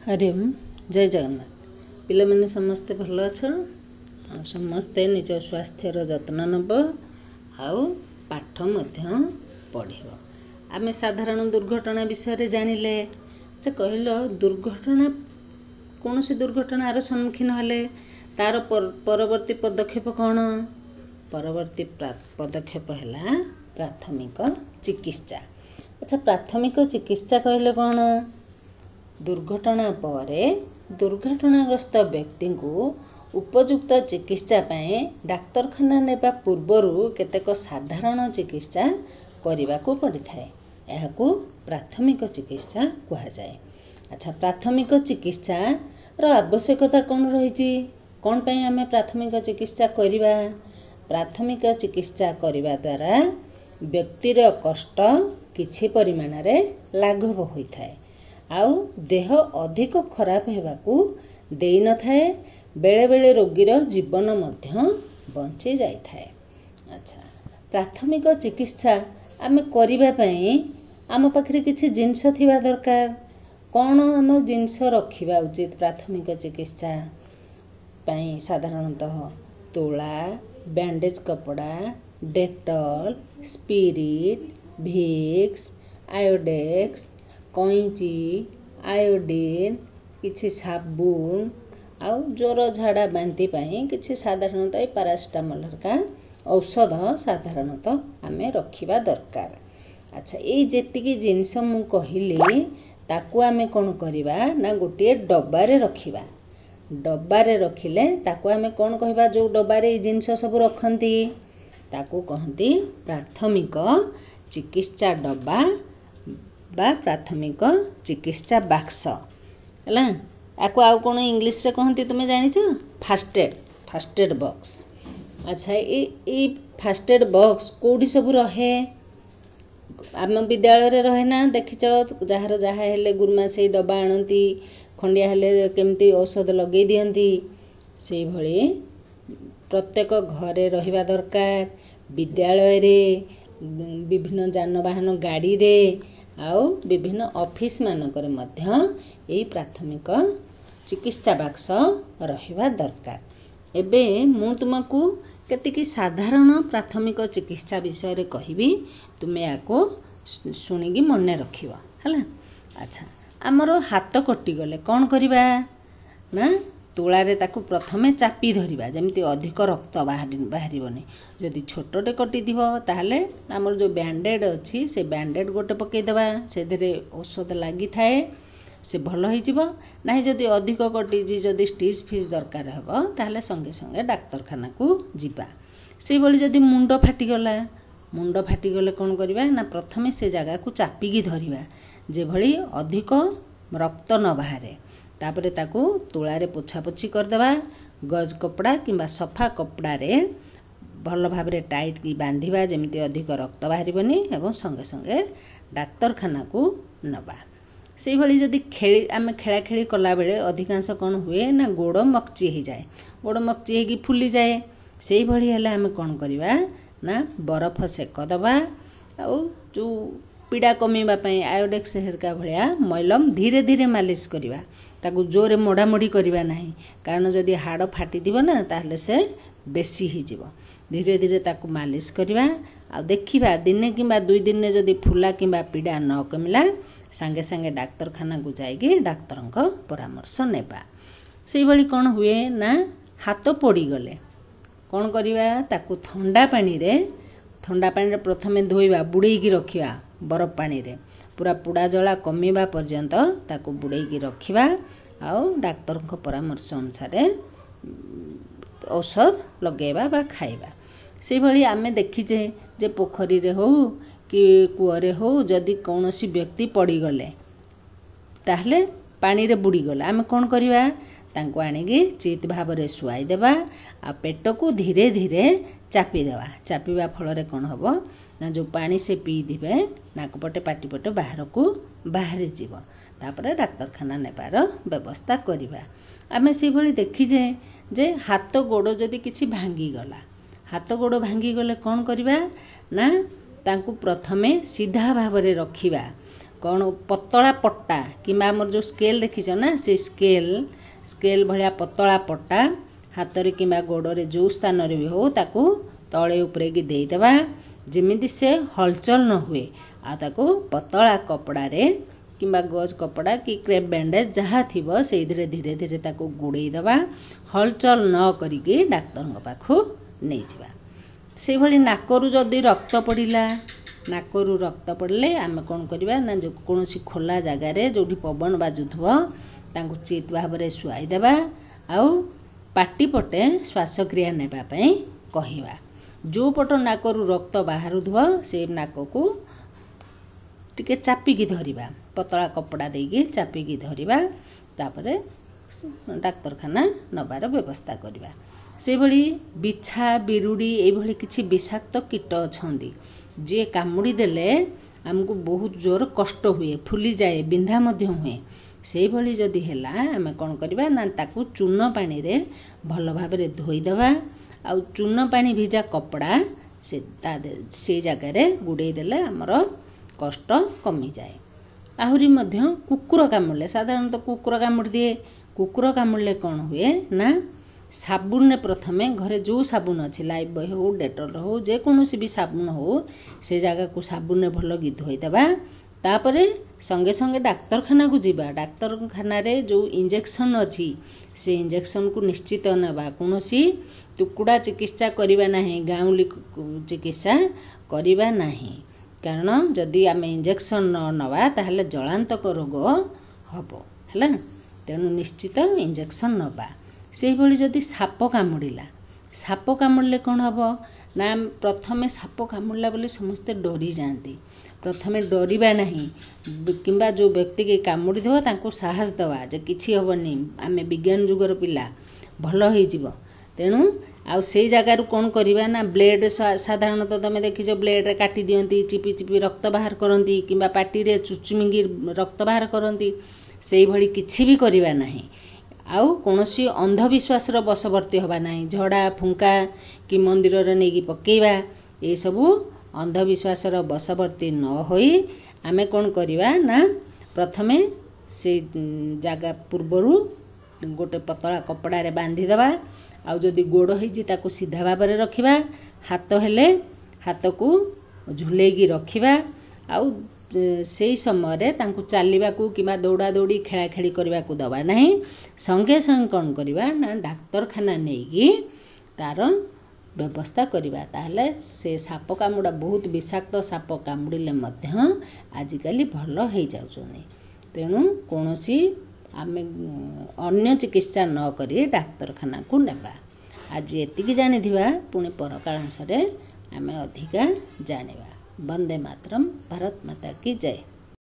हरि ओम जय जगन्नाथ। पिलामाने समस्ते भल अछ समस्ते निज स्वास्थ्यर जत्न नब आउ पाठ मध्य पढ़िब। आमे साधारण दुर्घटना विषय जानिले जे कहल दुर्घटना कौन सी दुर्घटनार सम्मुखीन हेले तार परवर्ती पदक्षेप कौन। परवर्ती पदक्षेप है प्राथमिक चिकित्सा। अच्छा, प्राथमिक चिकित्सा कहले कौन? दुर्घटना परे दुर्घटनाग्रस्त व्यक्ति को उपयुक्त चिकित्सा पाए डाक्तरखाना नेबा पूर्वरु केतेक साधारण चिकित्सा करने को पड़ी थाए। यह प्राथमिक चिकित्सा कहा जाए। अच्छा, प्राथमिक चिकित्सा रो आवश्यकता कौन रही? कौन पे आमे प्राथमिक चिकित्सा करिबा? प्राथमिक चिकित्सा करिबा द्वारा व्यक्तिर कष्ट किछि परिमाण रे लाघव होई थाए आउ देह अधिक खराब हेबाकू देई न थाए। बेले बेले रोगीर जीवन मध्य बंची जाई थाए। अच्छा, प्राथमिक चिकित्सा आमे करिबा पई आम पाखरे किछि जिंस थिबा दरकार। कौन आम जिंस रखिबा उचित प्राथमिक चिकित्सा पई? साधारणतः तोला, बैंडेज कपड़ा, डेटॉल, स्पिरिट, विक्स, आयोडेक्स, कैंची, आयोडीन, किछि साबुन आउ ज्वर झाड़ा बांति पाई किछि साधारणतः पैरासिटामोल का औषध साधारणतः आमे रखिबा दरकार। अच्छा, ये जेतिकी जिनिस मु कहिली ताकू आमे कोन करिबा ना गोटे डब्बारे रखिबा। डब्बारे रखिले ताकू आमे कोन कहिबा? जो डब्बारे ये जिनिस सब रखंती ताकू कहंती प्राथमिक चिकित्सा डब्बा बा प्राथमिक चिकित्सा बाक्स हैला। आकु आउ कोन इंग्लिश रे कहंती तुमे जानिछ? First aid box. अच्छा, ये फर्स्ट एड बॉक्स कोडी सब रहे? आम विद्यालय रे रहे ना? देखिछ जहार जहा हेले गुरुमा से डब्बा आनती, खंडिया हेले केमती औषध लगे दियंती। से भली प्रत्येक घरे रहिबा दरकार। विद्यालय रे, विभिन्न जानवाहन गाड़ी रे आउ विभिन्न ऑफिस मानकर मध्य यही प्राथमिक चिकित्सा बाक्स रहिबा दरकार। एबे मु तुमको केतिकी साधारण प्राथमिक चिकित्सा विषय रे कहिबी, तुमे याको सुनिगी मने रखिबा हैला। अच्छा, हमरो हाथ कटि गले कोन करिबा ना? तुलारे ताकू प्रथमे चापी धरिबा जेमती अधिक रक्त बाहरिबनी। जदि छोटटे कटि दिबो ताहले हमर जो बैंडेड अछि से बैंडेड गोटे पकई देबा। से धरे औषध लागि थाए से भल होई जिवो। नाही जदि अधिक कटि जी जदि स्टिच फीस दरकार हबो ताहले संगे संगे डाक्तरखाना को जिबा। से भली जदि मुंड फाटी गले कोन करिबा ना? प्रथमे से जगह को चापीकी धरिबा जे भली अधिक रक्त न बाहरे। तापरे ताकू तुलारे पोछापोछि कर देबा। गज कपड़ा किंबा सफा कपड़ा रे भल भाबरे टाइट की बांधिबा जेमिति अधिक रक्त बाहरिबनी एवं संगे संगे डाक्तरखाना को नबा। से भली जदि आमे खेला खेली कला बेले अधिकांश कोन हुए ना? गोड़ मक्ची हो जाए। गोड़ मक्ची हेकी फुली जाए। से भली हेले आमे कोन करिबा ना? बरफ सेक दबा आउ जो पीड़ा कमीबा पई आयोडेक्स हेरका भलिया मैलम धीरे धीरे मालिश करिबा। ताकू जोरे मोड़ा मोड़ी करिबा नाही, कारण जदि हाड़ फाटी दिबो ना ताहले से बेसी ही जिवो। धीरे धीरे ताकू मालिश करिबा आ देखिबा दिने किंबा 2 दिन ने जदि फुला किंबा पीड़ा न कमिला संगे संगे डाक्तरखाना को जाइए डाक्तरंक परामर्श नेबा। से भली कोन हुए ना? हाथ पोड़ी गले कोन करिबा? ताकू ठंडा पानी रे प्रथमे धोइबा, बुड़ेकी रखिबा बरफ पानी रे। पूरा पुड़ा जला कमीबा पर्यंत ताकू बुड़ेकी रखिबा आउ डाक्तरंक परामर्श अनुसार औषध लगेबा बा खाइबा। से भली आमे देखिचे जे पोखरी रे हो कि कुआरे हो जदि कौनसी व्यक्ति पड़ी गले ताहले पानी रे बुड़ी गले आमे कोन करिबा? तांको आनिकी चित भाव रे सुआई देबा आ पेट को धीरे धीरे चापी देबा। चापीबा फल रे कोन हबो ना? जो पानी से पी दिबे नाकपटे पाटीपटे बाहर को बाहरी जीव। तापरे डाक्तरखाना नेबार व्यवस्था करिबा। आमे से भली देखिजे जे हाथ गोड़ जदि किछि भांगी गला, हाथ गोड़ भांगी गले कोन करिबा ना? तांको प्रथमे सीधा भाव रे रखिबा। କ'ଣ ପତଳା ପଟ୍ଟା କିମ୍ବା ଆମର ଯେଉଁ ସ୍କେଲ୍ ଦେଖିଛ ନା ସେ ସ୍କେଲ୍ ଭଳିଆ ପତଳା ପଟ୍ଟା ହାତରେ କିମ୍ବା ଗୋଡ଼ରେ ଯେଉଁ ସ୍ଥାନରେ ବି ହେଉ ତାକୁ ତଳେ ଉପରେକି ଦେଇଦେବା, ଯେମିତି ସେ ହଲଚଲ ନ ହୁଏ। ଆଉ ତାକୁ ପତଳା କପଡ଼ାରେ କିମ୍ବା ଗଜ କପଡ଼ା କି କ୍ରେପ୍ ବ୍ୟାଣ୍ଡେଜ୍ ଯାହା ଥିବ ସେଇଥିରେ ଧୀରେ ଧୀରେ ତାକୁ ଗୁଡ଼େଇ ଦେବା, ହଲଚଲ ନ କରିକି ଡାକ୍ତରଙ୍କ ପାଖକୁ ନେଇଯିବା। ସେଇଭଳି ନାକରୁ ଯଦି ରକ୍ତ ପଡ଼ିଲା, ନାକରୁ ରକ୍ତ ପଡ଼ିଲେ ଆମେ କ'ଣ କରିବା ନା କୌଣସି ଖୋଲା ଜାଗାରେ ଯେଉଁଠି ପବନ ବାଜୁଥିବ ତାଙ୍କୁ ଚିତ୍ ଭାବରେ ଶୁଆଇଦେବା, ଆଉ ପାଟି ପଟେ ଶ୍ୱାସକ୍ରିୟା ନେବା ପାଇଁ କହିବା। ଯେଉଁ ପଟ ନାକରୁ ରକ୍ତ ବାହାରୁଥିବ ସେ ନାକକୁ ଟିକେ ଚାପିକି ଧରିବା, ପତଳା କପଡ଼ା ଦେଇକି ଚାପିକି ଧରିବା, ତାପରେ ଡାକ୍ତରଖାନା ନେବାର ବ୍ୟବସ୍ଥା କରିବା। ସେହିଭଳି ବିଛା, ବିରୁଡ଼ି ଏଇଭଳି କିଛି ବିଷାକ୍ତ କୀଟ ଅଛନ୍ତି ଯିଏ କାମୁଡ଼ି ଦେଲେ ଆମକୁ ବହୁତ ଜୋର କଷ୍ଟ ହୁଏ, ଫୁଲିଯାଏ, ବିନ୍ଧା ମଧ୍ୟ ହୁଏ। ସେଇଭଳି ଯଦି ହେଲା ଆମେ କ'ଣ କରିବା ନା ତାକୁ ଚୂନ ପାଣିରେ ଭଲ ଭାବରେ ଧୋଇଦେବା, ଆଉ ଚୂନ ପାଣି ଭିଜା କପଡ଼ା ସେଇ ଜାଗାରେ ଗୁଡ଼େଇ ଦେଲେ ଆମର କଷ୍ଟ କମିଯାଏ। ଆହୁରି ମଧ୍ୟ କୁକୁର କାମୁଡ଼ିଲେ, ସାଧାରଣତଃ କୁକୁର କାମୁଡ଼ି ଦିଏ। କୁକୁର କାମୁଡ଼ିଲେ କ'ଣ ହୁଏ ନା ସାବୁନରେ ପ୍ରଥମେ ଘରେ ଯେଉଁ ସାବୁନ ଅଛି, ଲାଇଫବୟ ହେଉ, ଡେଟଲ୍ ହେଉ, ଯେକୌଣସି ବି ସାବୁନ ହେଉ, ସେ ଜାଗାକୁ ସାବୁନରେ ଭଲକି ଧୋଇଦେବା। ତାପରେ ସଙ୍ଗେ ସଙ୍ଗେ ଡାକ୍ତରଖାନାକୁ ଯିବା। ଡାକ୍ତରଖାନାରେ ଯେଉଁ ଇଞ୍ଜେକ୍ସନ୍ ଅଛି ସେ ଇଞ୍ଜେକ୍ସନ୍କୁ ନିଶ୍ଚିତ ନେବା। କୌଣସି ତୁକୁଡ଼ା ଚିକିତ୍ସା କରିବା ନାହିଁ, ଗାଉଁଲି ଚିକିତ୍ସା କରିବା ନାହିଁ। କାରଣ ଯଦି ଆମେ ଇଞ୍ଜେକ୍ସନ୍ ନ ନେବା ତାହେଲେ ଜଳାନ୍ତକ ରୋଗ ହେବ, ହେଲା। ତେଣୁ ନିଶ୍ଚିତ ଇଞ୍ଜେକ୍ସନ୍ ନେବା। ସେହିଭଳି ଯଦି ସାପ କାମୁଡ଼ିଲା, ସାପ କାମୁଡ଼ିଲେ କ'ଣ ହେବ ନା ପ୍ରଥମେ ସାପ କାମୁଡ଼ିଲା ବୋଲି ସମସ୍ତେ ଡରିଯାଆନ୍ତି। ପ୍ରଥମେ ଡରିବା ନାହିଁ, କିମ୍ବା ଯେଉଁ ବ୍ୟକ୍ତିକି କାମୁଡ଼ିଥିବ ତାଙ୍କୁ ସାହସ ଦେବା ଯେ କିଛି ହେବନି, ଆମେ ବିଜ୍ଞାନ ଯୁଗର ପିଲା, ଭଲ ହେଇଯିବ। ତେଣୁ ଆଉ ସେଇ ଜାଗାରୁ କ'ଣ କରିବା ନା ବ୍ଲେଡ୍, ସାଧାରଣତଃ ତୁମେ ଦେଖିଛ ବ୍ଲେଡ୍ରେ କାଟି ଦିଅନ୍ତି, ଚିପି ଚିପି ରକ୍ତ ବାହାର କରନ୍ତି, କିମ୍ବା ପାଟିରେ ଚୁଚୁମିକି ରକ୍ତ ବାହାର କରନ୍ତି। ସେଇଭଳି କିଛି ବି କରିବା ନାହିଁ। ଆଉ କୌଣସି ଅନ୍ଧବିଶ୍ୱାସର ବଶବର୍ତ୍ତୀ ହେବା ନାହିଁ। ଝଡ଼ା ଫୁଙ୍କା କି ମନ୍ଦିରରେ ନେଇକି ପକାଇବା, ଏସବୁ ଅନ୍ଧବିଶ୍ୱାସର ବଶବର୍ତ୍ତୀ ନ ହୋଇ ଆମେ କ'ଣ କରିବା ନା ପ୍ରଥମେ ସେଇ ଜାଗା ପୂର୍ବରୁ ଗୋଟେ ପତଳା କପଡ଼ାରେ ବାନ୍ଧିଦେବା। ଆଉ ଯଦି ଗୋଡ଼ ହେଇଛି ତାକୁ ସିଧା ଭାବରେ ରଖିବା, ହାତ ହେଲେ ହାତକୁ ଝୁଲେଇକି ରଖିବା। ଆଉ ସେଇ ସମୟରେ ତାଙ୍କୁ ଚାଲିବାକୁ କିମ୍ବା ଦୌଡ଼ା ଦୌଡ଼ି ଖେଳାଖେଳି କରିବାକୁ ଦେବା ନାହିଁ। ସଙ୍ଗେ ସଙ୍ଗେ କ'ଣ କରିବା ନା ଡାକ୍ତରଖାନା ନେଇକି ତା'ର ବ୍ୟବସ୍ଥା କରିବା। ତାହେଲେ ସେ ସାପ କାମୁଡ଼ା, ବହୁତ ବିଷାକ୍ତ ସାପ କାମୁଡ଼ିଲେ ମଧ୍ୟ ଆଜିକାଲି ଭଲ ହେଇଯାଉଛନ୍ତି। ତେଣୁ କୌଣସି ଆମେ ଅନ୍ୟ ଚିକିତ୍ସା ନ କରି ଡାକ୍ତରଖାନାକୁ ନେବା। ଆଜି ଏତିକି ଜାଣିଥିବା, ପୁଣି ପରକାଳାଂଶରେ ଆମେ ଅଧିକା ଜାଣିବା। ବନ୍ଦେ ମାତରମ୍। ଭାରତ ମାତା କି ଜୟ।